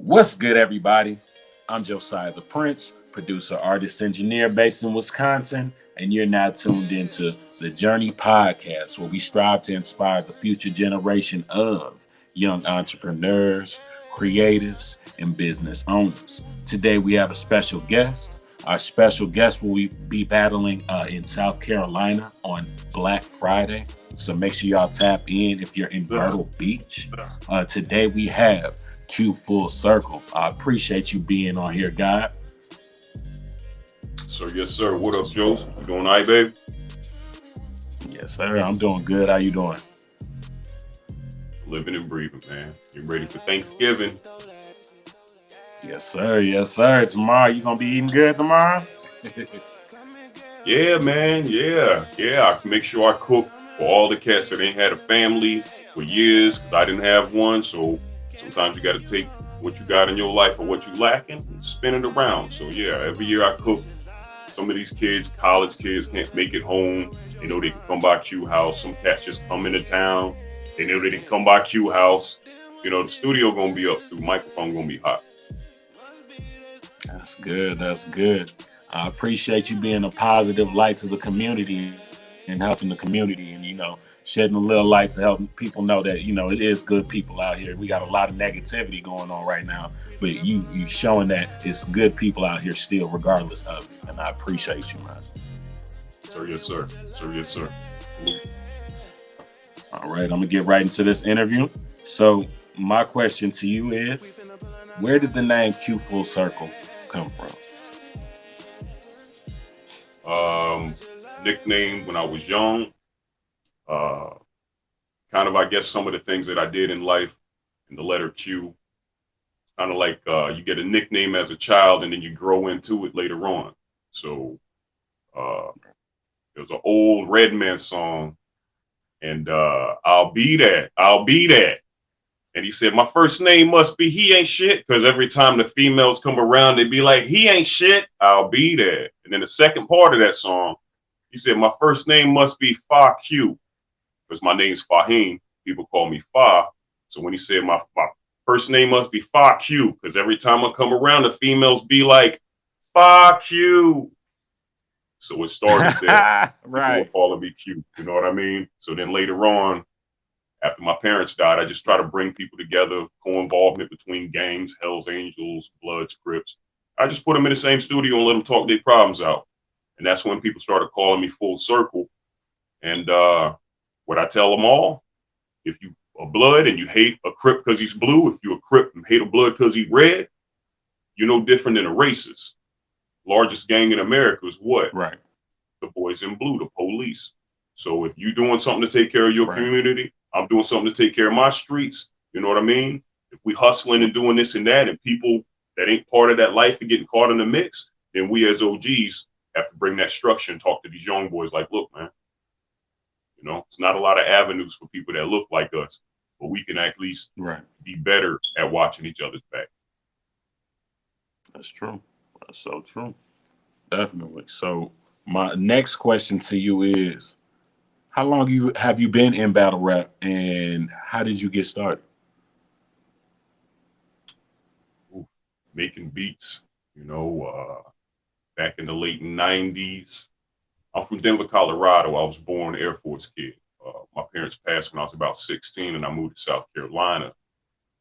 What's good, everybody? I'm Josiah the Prince, producer, artist, engineer based in Wisconsin, and you're now tuned into the Journey Podcast, where we strive to inspire the future generation of young entrepreneurs, creatives, and business owners. Today, we have a special guest. Our special guest will be battling in South Carolina on Black Friday. So make sure y'all tap in if you're in Myrtle Beach. Today we have Q FullCircle. I appreciate you being on here, God. Sir, yes, sir. What up, Joe? You doing all right, babe? Yes, sir. I'm doing good. How you doing? Living and breathing, man. Getting ready for Thanksgiving. Yes, sir. Yes, sir. Tomorrow, you gonna be eating good tomorrow? Yeah, man. Yeah. I can make sure I cook for all the cats that ain't had a family for years, because I didn't have one. So sometimes you got to take what you got in your life or what you lacking and spin it around. So yeah, every year I cook. Some of these kids, college kids, can't make it home. They know they can come by Q house. Some cats just come into town. They know they can come by Q house. You know, the studio gonna be up too. Microphone gonna be hot. That's good. That's good. I appreciate you being a positive light to the community and helping the community, and shedding a little light to help people know that it is good people out here. We got a lot of negativity going on right now, but you showing that it's good people out here still, regardless of it, and I appreciate you, man. Sir, yes, sir. Sir, yes, sir. All right, I'm gonna get right into this interview. So my question to you is, where did the name Q FullCircle come from? Nickname when I was young. Kind of, I guess, some of the things that I did in life in the letter Q. Kind of like you get a nickname as a child and then you grow into it later on. So there's an old Redman song, and I'll be that. And he said, my first name must be He Ain't Shit, because every time the females come around, they be like, he ain't shit, I'll be there. And then the second part of that song, he said, my first name must be Fa Q, because my name's Fahim. People call me Fa. So when he said my first name must be Fa Q, because every time I come around, the females be like, Fa Q. So it started there. Right. People were calling me Q. You know what I mean? So then later on, after my parents died, I just try to bring people together, co-involvement between gangs, Hells Angels, Bloods, Crips. I just put them in the same studio and let them talk their problems out. And that's when people started calling me FullCircle. And what I tell them all, if you a Blood and you hate a Crip because he's blue, if you a Crip and hate a Blood because he's red, you're no different than a racist. Largest gang in America is what? Right. The boys in blue, the police. So if you're doing something to take care of your community, I'm doing something to take care of my streets. You know what I mean? If we hustling and doing this and that, and people that ain't part of that life are getting caught in the mix, then we as OGs have to bring that structure and talk to these young boys like, look, man, it's not a lot of avenues for people that look like us, but we can at least be better at watching each other's back. That's true. That's so true. Definitely. So my next question to you is, how long have you been in battle rap, and how did you get started? Making beats, back in the late 90s. I'm from Denver, Colorado. I was born Air Force kid. My parents passed when I was about 16, and I moved to South Carolina.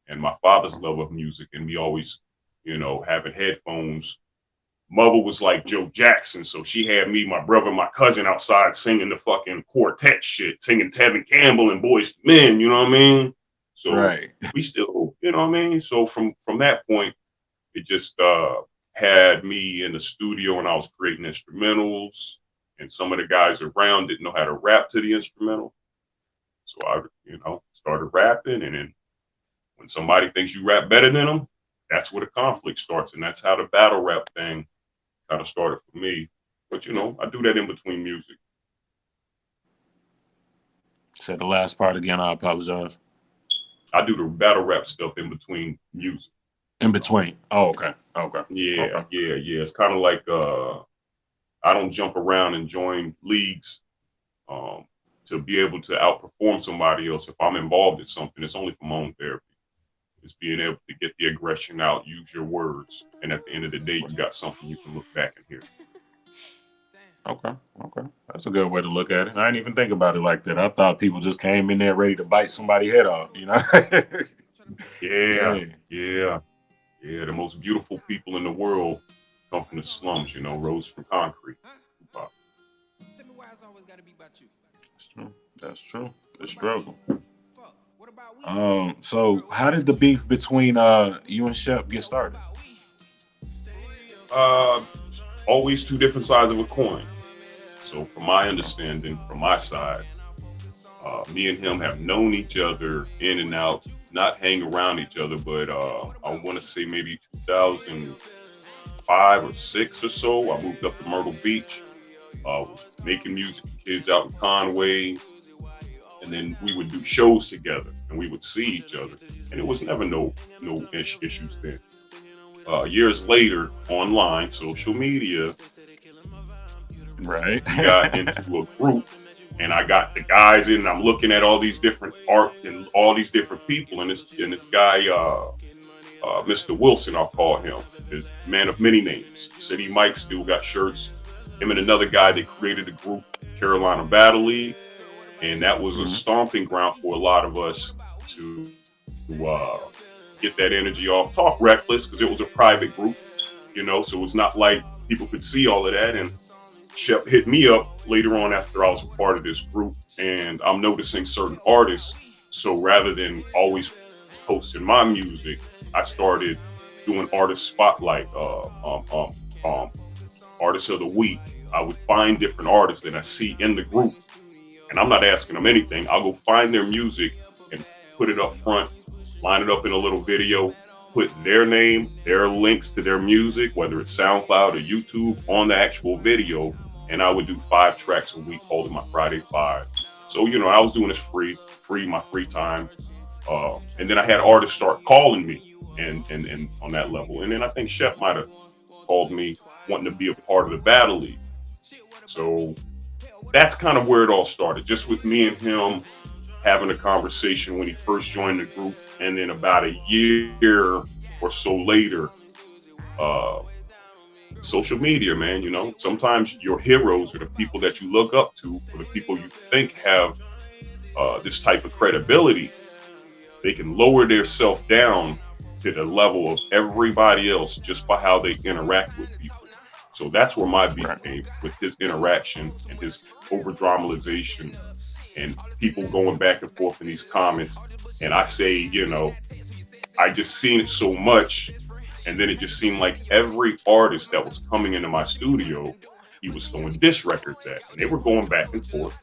And my father's love of music, and me always, having headphones. Mother was like Joe Jackson, so she had me, my brother, my cousin outside singing the fucking quartet shit, singing Tevin Campbell and Boyz II Men, you know what I mean? So we still, you know what I mean? So from that point, it just had me in the studio, and I was creating instrumentals, and some of the guys around didn't know how to rap to the instrumental. So I, started rapping, and then when somebody thinks you rap better than them, that's where the conflict starts, and that's how the battle rap thing kind of started for me. But I do that in between music. Say the last part again. I apologize. I do the battle rap stuff in between music. In between. Oh, okay. Yeah. It's kind of like I don't jump around and join leagues to be able to outperform somebody else. If I'm involved in something, it's only for my own therapy. is being able to get the aggression out, use your words, and at the end of the day, you got something you can look back and hear. Okay, okay, that's a good way to look at it. I didn't even think about it like that. I thought people just came in there ready to bite somebody's head off. You know? Yeah, Yeah. yeah, yeah. The most beautiful people in the world come from the slums, you know, rose from concrete. Tupac. That's true. That's true. The struggle. So how did the beef between you and Shep get started? Uh, Always two different sides of a coin. So, from my understanding, from my side, me and him have known each other in and out, not hang around each other, but I want to say maybe 2005 or six or so. I moved up to Myrtle Beach, was making music for kids out in Conway, and then we would do shows together, and we would see each other, and it was never no issues then. Years later, online, social media, Right. we got into a group, and I got the guys in, and I'm looking at all these different art and all these different people, and this guy, Mr. Wilson, I'll call him, is man of many names. City Mike still got shirts. Him and another guy that created a group, Carolina Battle League, and that was a Mhm. stomping ground for a lot of us to get that energy off. Talk reckless because it was a private group, you know, so it's not like people could see all of that. And Shep hit me up later on after I was a part of this group, and I'm noticing certain artists. So rather than always posting my music, I started doing artist spotlight, artists of the week. I would find different artists that I see in the group, and I'm not asking them anything. I'll go find their music and put it up front, line it up in a little video, put their name, their links to their music, whether it's SoundCloud or YouTube, on the actual video. And I would do 5 tracks a week, called it my Friday Five. So, you know, I was doing this my free time. And then I had artists start calling me and on that level. And then I think Shep might have called me wanting to be a part of the Battle League. So that's kind of where it all started, just with me and him having a conversation when he first joined the group. And then about a year or so later, uh, social media, man, you know, sometimes your heroes are the people that you look up to, or the people you think have this type of credibility. They can lower their self down to the level of everybody else just by how they interact with people. So that's where my beef Right. came, with his interaction and his over dramatization and people going back and forth in these comments. And I say, you know, I just seen it so much. And then it just seemed like every artist that was coming into my studio, he was throwing diss records at. And they were going back and forth.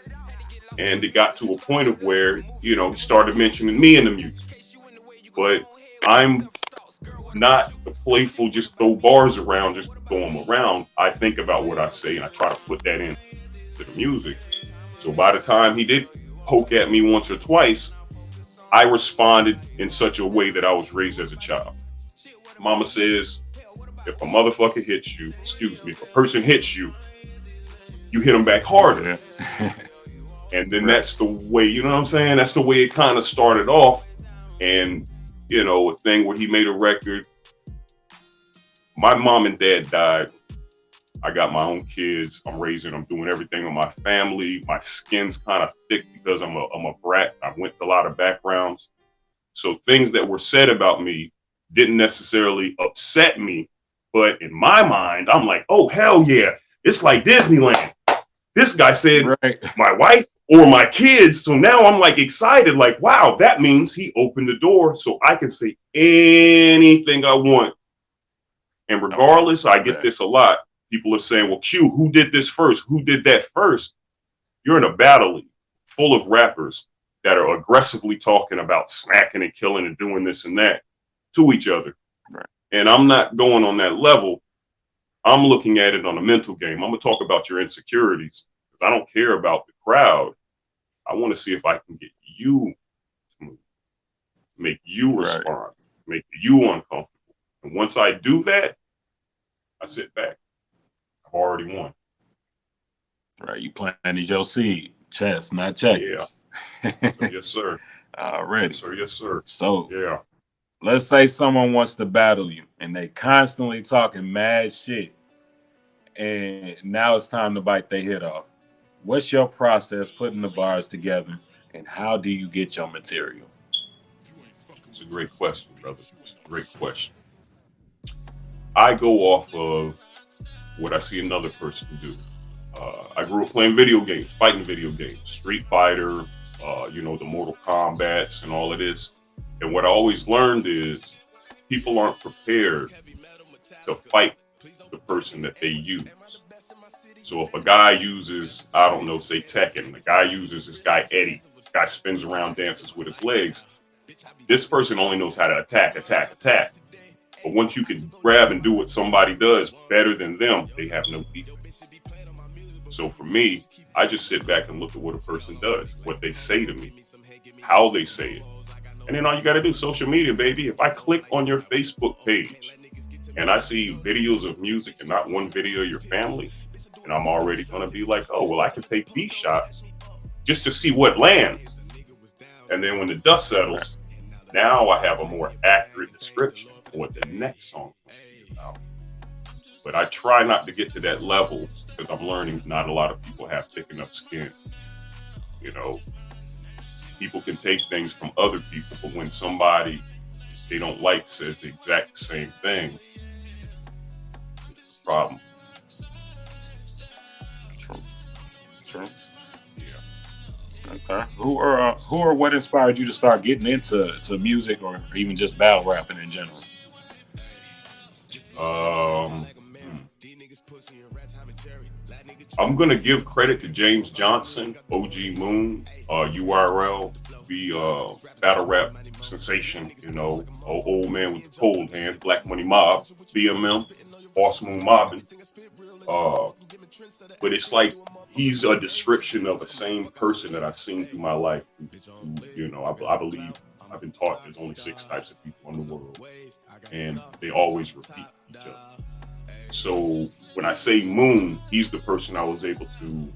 And it got to a point of where, you know, he started mentioning me in the music. But I'm not the playful, just throw bars around, just throw them around. I think about what I say and I try to put that into the music. So by the time he did poke at me once or twice, I responded in such a way that I was raised as a child. Mama says, if a motherfucker hits you, excuse me, if a person hits you, you hit them back harder. Yeah. And then Right. that's the way, you know what I'm saying? That's the way it kind of started off. And, you know, a thing where he made a record. My mom and dad died. I got my own kids. I'm raising them, doing everything on my family. My skin's kind of thick because I'm a brat. I went to a lot of backgrounds. So things that were said about me didn't necessarily upset me. But in my mind, I'm like, oh, hell yeah. It's like Disneyland. This guy said Right. my wife or my kids. So now I'm like excited, like, wow, that means he opened the door so I can say anything I want. And Okay. regardless, I get Bet. this a lot. People are saying, well, Q, who did this first? Who did that first? You're in a battle league full of rappers that are aggressively talking about smacking and killing and doing this and that to each other. Right. And I'm not going on that level. I'm looking at it on a mental game. I'm going to talk about your insecurities because I don't care about the crowd. I want to see if I can get you to move, make you Right. respond, make you uncomfortable. And once I do that, I sit back. I've already won. Right. You planted your seed. Chess, not Yeah. checkers. So yes, sir. Yes, Already. sir. Yes, sir. So Yeah. let's say someone wants to battle you and they constantly talking mad shit, and now it's time to bite their head off. What's your process putting the bars together, and how do you get your material? It's a great question, brother. It's a great question. I go off of what I see another person do. I grew up playing video games, fighting video games, Street Fighter, the Mortal Kombats and all of this. And what I always learned is people aren't prepared to fight the person that they use. So if a guy uses, I don't know, say Tekken, the guy uses this guy Eddie, this guy spins around, dances with his legs. This person only knows how to attack. But once you can grab and do what somebody does better than them, they have no defense. So for me, I just sit back and look at what a person does, what they say to me, how they say it. And then all you got to do, social media, baby. If I click on your Facebook page and I see videos of music and not one video of your family, and I'm already going to be like, oh, well, I can take these shots just to see what lands. And then when the dust settles, now I have a more accurate description of what the next song is about. But I try not to get to that level because I'm learning not a lot of people have thick enough skin. People can take things from other people, but when somebody they don't like says the exact same thing, it's a problem. True. Yeah. Okay. Who or what inspired you to start getting into music or even just battle rapping in general? I'm gonna give credit to James Johnson, OG Moon, URL, the battle rap sensation, old man with the cold hand, Black Money Mob, BMM, Boss Moon Mobbin. But it's like he's a description of the same person that I've seen through my life. I believe I've been taught there's only 6 types of people in the world, and they always repeat each other. So when I say Moon, he's the person I was able to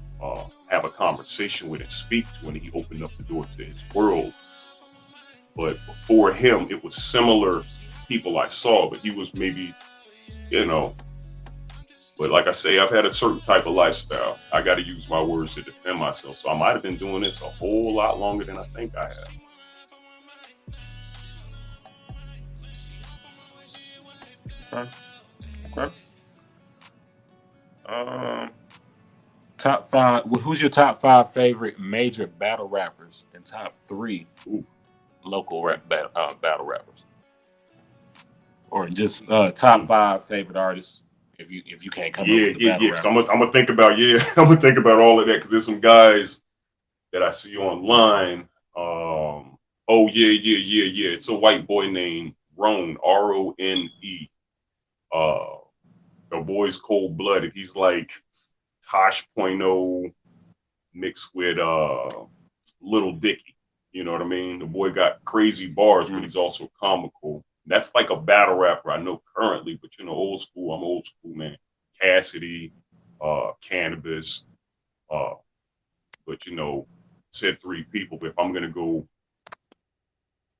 have a conversation with and speak to, and he opened up the door to his world. But before him, it was similar people I saw, but he was maybe, but like I say, I've had a certain type of lifestyle. I got to use my words to defend myself. So I might have been doing this a whole lot longer than I think I have. Okay. Top 5. Who's your top 5 favorite major battle rappers and top 3 local battle rappers, or just top 5 favorite artists? If you can't come up with the battle rapper. I'm gonna think about I'm gonna think about all of that because there's some guys that I see online. It's a white boy named Rone, Rone. The boy's cold blooded. He's like Tosh.0 mixed with Little Dicky. You know what I mean? The boy got crazy bars, but he's also comical. That's like a battle rapper I know currently, but old school. I'm old school, man. Cassidy, Cannabis, but said 3 people. But if I'm gonna go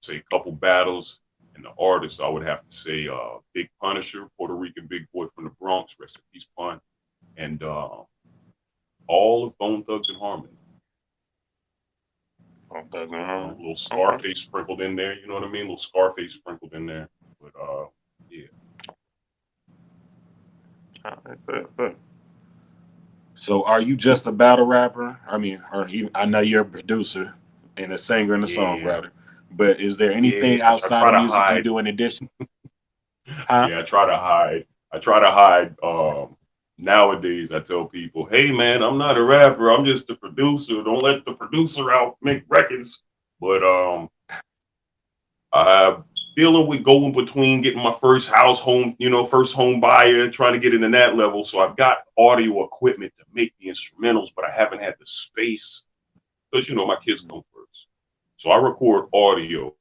say a couple battles and the artists, I would have to say Big Punisher, Puerto Rican big boy from the Bronx, rest in peace, Pun, and all of Bone Thugs and Harmony. A little Scarface sprinkled in there, you know what I mean? A little Scarface sprinkled in there, but yeah. So, are you just a battle rapper? I mean, I know you're a producer and a singer and a songwriter, but is there anything outside of music you do in addition? Yeah, I try to hide. Nowadays, I tell people, hey, man, I'm not a rapper. I'm just a producer. Don't let the producer out make records. But I'm dealing with going between getting my first home buyer, trying to get into that level. So I've got audio equipment to make the instrumentals, but I haven't had the space because, my kids come first. So I record audio.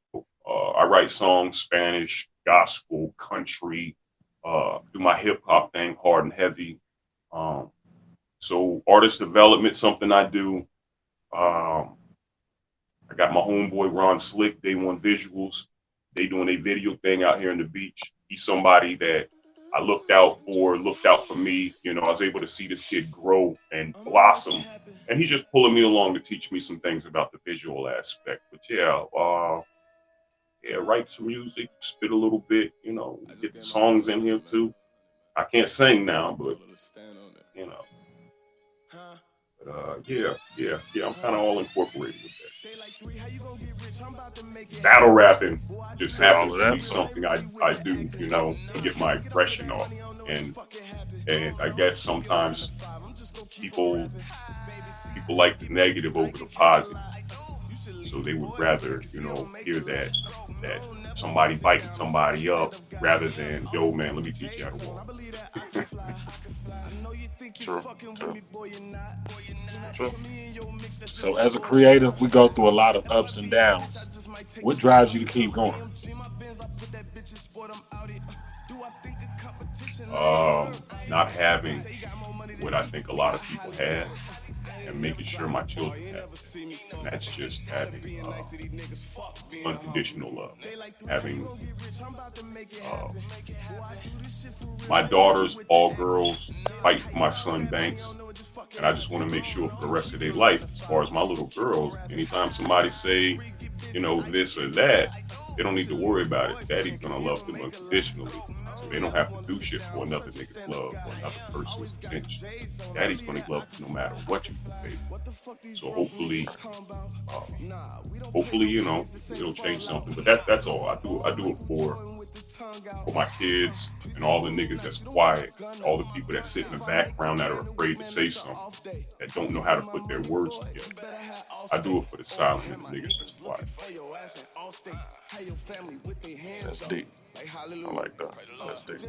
I write songs, Spanish, gospel, country, do my hip hop thing, hard and heavy. So artist development, something I do. I got my homeboy Ron Slick, Day One Visuals. They doing a video thing out here on the beach. He's somebody that I looked out for me. You know, I was able to see this kid grow and blossom. And he's just pulling me along to teach me some things about the visual aspect. But yeah, write some music, spit a little bit, you know, get the songs in here too. I can't sing now, but you know. But yeah, I'm kind of all incorporated with that. Battle rapping just happens to be something I do, you know, to get my impression off. And I guess sometimes people like the negative over the positive. So they would rather, you know, hear that somebody biting somebody up rather than, yo man, let me teach you how to walk. True. So as a creative, we go through a lot of ups and downs. What drives you to keep going? Not having what I think a lot of people have, and making sure my children have it. And that's just having unconditional love. Having my daughters, all girls, fight for my son Banks. And I just want to make sure for the rest of their life, as far as my little girls, anytime somebody say, you know, this or that, they don't need to worry about it. Daddy's going to love them unconditionally. So they don't have to do shit for another nigga's love or another person's attention. Daddy's going to love you no matter what you do, baby. So hopefully, you know, it'll change something. But that's all. I do it for my kids and all the niggas that's quiet, all the people that sit in the background that are afraid to say something, that don't know how to put their words together. I do it for the silent and the niggas that's quiet. That's deep. I like that. That's deep.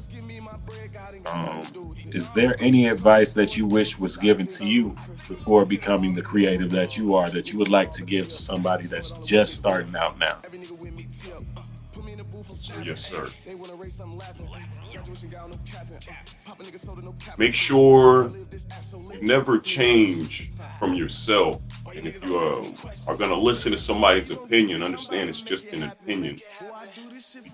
Is there any advice that you wish was given to you before becoming the creative that you are, that you would like to give to somebody that's just starting out now? Yes, sir. Make sure you never change from yourself. And if you are going to listen to somebody's opinion, understand it's just an opinion.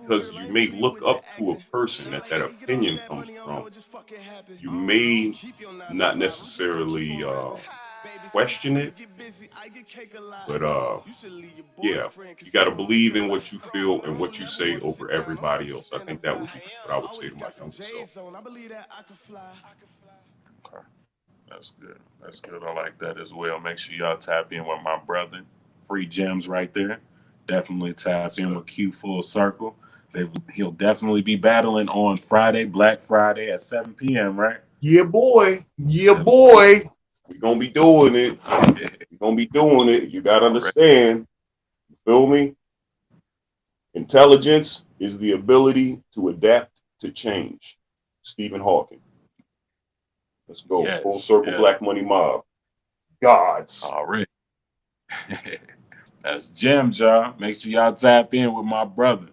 Because you may look up to a person that opinion comes from. You may not necessarily question it, but yeah, you got to believe in what you feel and what you say over everybody else. I think that would be what I would say to my young self. Okay, that's good. That's good. I like that as well. Make sure y'all tap in with my brother. Free gems right there. Definitely tap in with Q FullCircle. He'll definitely be battling on Friday, Black Friday at 7 p.m., right? Yeah, boy. Yeah, boy. We're going to be doing it. We're going to be doing it. You got to understand. You feel me? Intelligence is the ability to adapt to change. Stephen Hawking. Let's go. Yes, FullCircle, yes. Black Money Mob. Gods. All right. That's gems, y'all. Make sure y'all tap in with my brother.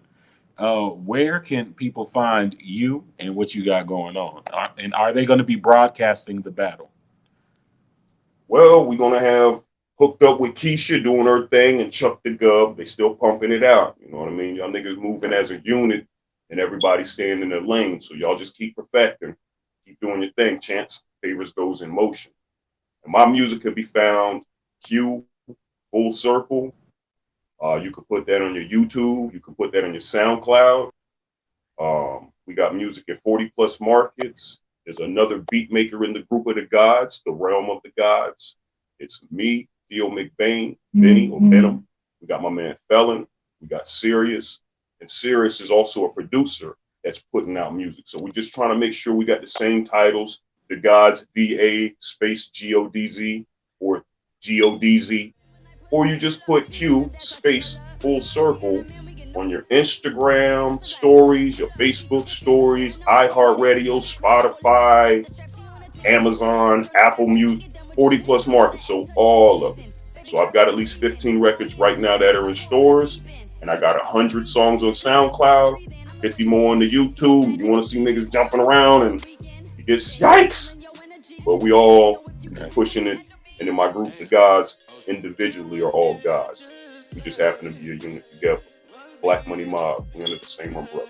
Where can people find you and what you got going on? And are they going to be broadcasting the battle? Well, we're going to have hooked up with Keisha doing her thing and Chuck the Gub. They still pumping it out. You know what I mean? Y'all niggas moving as a unit and everybody staying in their lane. So y'all just keep perfecting. Keep doing your thing. Chance favors those in motion. And my music can be found Q FullCircle. You can put that on your YouTube. You can put that on your SoundCloud. We got music in 40 plus markets. There's another beat maker in the group of the gods, the realm of the gods. It's me, Theo McBain, Benny or Venom. We got my man Felon. We got Sirius. And Sirius is also a producer that's putting out music. So we're just trying to make sure we got the same titles. The Gods, DA space GODZ or GODZ. Or you just put Q space FullCircle on your Instagram stories, your Facebook stories, iHeartRadio, Spotify, Amazon, Apple Music, 40 plus markets. So all of it. So I've got at least 15 records right now that are in stores. And I got 100 songs on SoundCloud, 50 more on the YouTube. You want to see niggas jumping around and you get yikes. But we all pushing it. And in my group, the gods individually are all gods. We just happen to be a unit together. Black Money Mob. We under the same umbrella.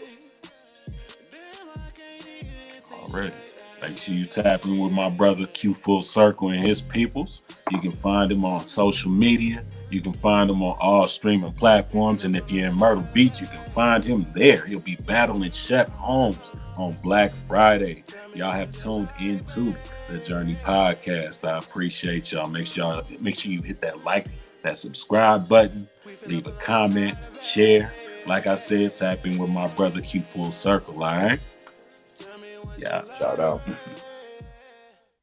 Already. Make sure you tap in with my brother Q FullCircle and his peoples. You can find him on social media. You can find him on all streaming platforms. And if you're in Myrtle Beach, you can find him there. He'll be battling Shep Holmes on Black Friday. Y'all have tuned into the Journey Podcast. I appreciate y'all. Make sure you hit that like, that subscribe button, leave a comment, share. Like I said, tap in with my brother Q FullCircle, all right? Yeah, shout out.